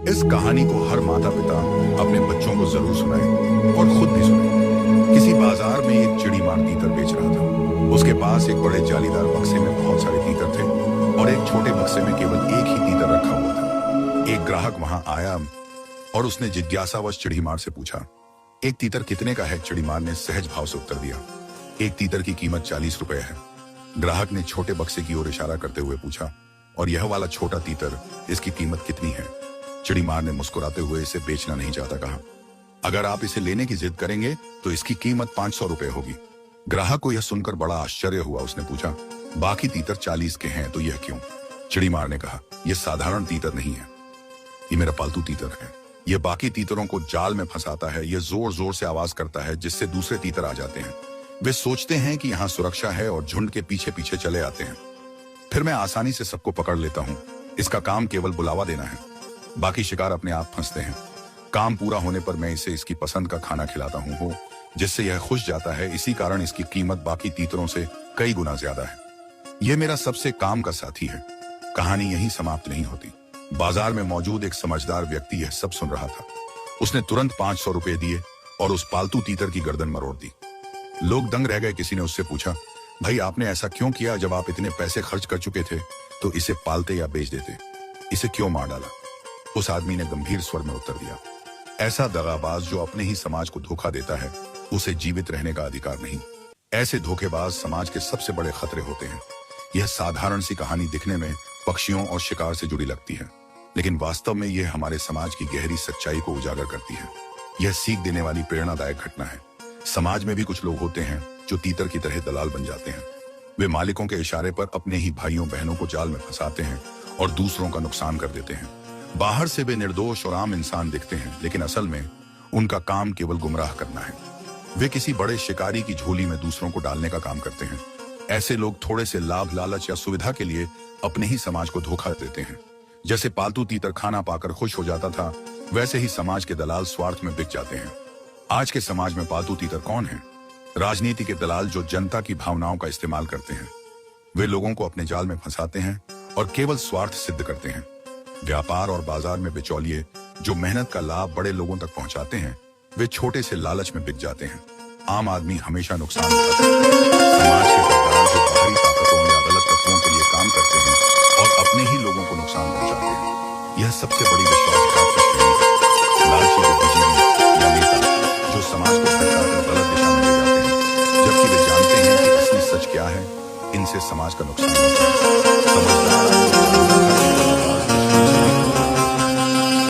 इस कहानी को हर माता पिता अपने बच्चों को जरूर सुनाए और खुद भी सुने। किसी बाजार में एक चिड़ीमार तीतर बेच रहा था। उसके पास एक बड़े जालीदार बक्से में बहुत सारे तीतर थे और एक छोटे बक्से में केवल एक ही तीतर रखा हुआ था। एक ग्राहक वहां आया और उसने जिज्ञासावश चिड़ीमार से पूछा, एक तीतर कितने का है? चिड़ीमार ने सहज भाव से उत्तर दिया, एक तीतर की कीमत 40 रुपए है। ग्राहक ने छोटे बक्से की ओर इशारा करते हुए पूछा, और यह वाला छोटा तीतर, इसकी कीमत कितनी है? चिड़ीमार ने मुस्कुराते हुए इसे बेचना नहीं चाहता कहा, अगर आप इसे लेने की जिद करेंगे तो इसकी कीमत 500 रुपए होगी। ग्राहक को यह सुनकर बड़ा आश्चर्य हुआ। उसने पूछा, बाकी तीतर 40 के हैं तो यह क्यों? चिड़ीमार ने कहा, यह साधारण तीतर नहीं है, ये मेरा पालतू तीतर है। यह बाकी तीतरों को जाल में फंसाता है। यह जोर जोर से आवाज करता है जिससे दूसरे तीतर आ जाते हैं। वे सोचते हैं कि यहाँ सुरक्षा है और झुंड के पीछे पीछे चले आते हैं। फिर मैं आसानी से सबको पकड़ लेता हूँ। इसका काम केवल बुलावा देना है, बाकी शिकार अपने आप फंसते हैं। काम पूरा होने पर मैं इसे इसकी पसंद का खाना खिलाता हूँ जिससे यह खुश जाता है। इसी कारण इसकी कीमत बाकी तीतरों से कई गुना ज्यादा है। यह मेरा सबसे काम का साथी है। कहानी यहीं समाप्त नहीं होती। बाजार में मौजूद एक समझदार व्यक्ति यह सब सुन रहा था। उसने तुरंत 500 रुपए दिए और उस पालतू तीतर की गर्दन मरोड़ दी। लोग दंग रह गए। किसी ने उससे पूछा, भाई आपने ऐसा क्यों किया? जब आप इतने पैसे खर्च कर चुके थे तो इसे पालते या बेच देते, इसे क्यों मार डाला? उस आदमी ने गंभीर स्वर में उत्तर दिया, ऐसा दगाबाज जो अपने ही समाज को धोखा देता है, उसे जीवित रहने का अधिकार नहीं। ऐसे धोखेबाज समाज के सबसे बड़े खतरे होते हैं। यह साधारण सी कहानी दिखने में पक्षियों और शिकार से जुड़ी लगती है, लेकिन वास्तव में यह हमारे समाज की गहरी सच्चाई को उजागर करती है। यह सीख देने वाली प्रेरणादायक घटना है। समाज में भी कुछ लोग होते हैं जो तीतर की तरह दलाल बन जाते हैं। वे मालिकों के इशारे पर अपने ही भाइयों बहनों को जाल में फंसाते हैं और दूसरों का नुकसान कर देते हैं। बाहर से वे निर्दोष और आम इंसान दिखते हैं, लेकिन असल में उनका काम केवल गुमराह करना है। वे किसी बड़े शिकारी की झोली में दूसरों को डालने का काम करते हैं। ऐसे लोग थोड़े से लाभ, लालच या सुविधा के लिए अपने ही समाज को धोखा देते हैं। जैसे पालतू तीतर खाना पाकर खुश हो जाता था, वैसे ही समाज के दलाल स्वार्थ में बिक जाते हैं। आज के समाज में पालतू तीतर कौन है? राजनीति के दलाल जो जनता की भावनाओं का इस्तेमाल करते हैं। वे लोगों को अपने जाल में फंसाते हैं और केवल स्वार्थ सिद्ध करते हैं। व्यापार और बाजार में बिचौलिए जो मेहनत का लाभ बड़े लोगों तक पहुंचाते हैं, वे छोटे से लालच में बिक जाते हैं। आम आदमी हमेशा नुकसान उठाता है। समाज के सरदार जो बाहरी ताकतों या गलत तत्वों के लिए काम करते हैं और अपने ही लोगों को नुकसान पहुंचाते हैं, यह सबसे बड़ी विश्वासघात श्रेणी है। लालची बुद्धिजीवी या नेता जो समाज को भटकाकर गलत दिशा में ले जाते हैं, जबकि वे जानते हैं कि असली सच क्या है। इनसे समाज का नुकसान होता है। समझदार